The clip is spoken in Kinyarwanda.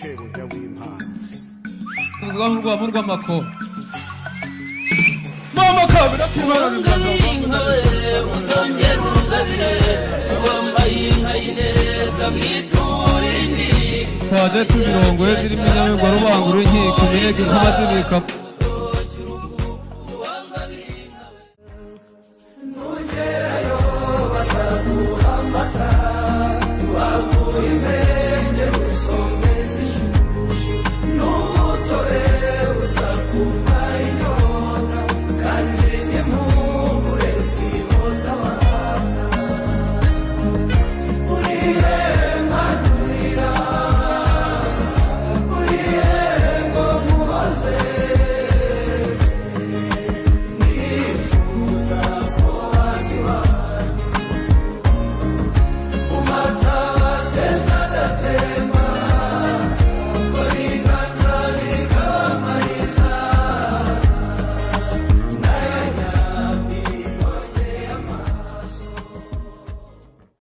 shebuja w'impanzi urugamba rwabo rw'amakoro mama kabira kimara muzongera urugabire wambaye inka y'ineza mwiturindi twaje tubirongoye zirimo inyamibwa rubangura inkiko imineke nk'amadibika nugerayo bazaguha amata baguha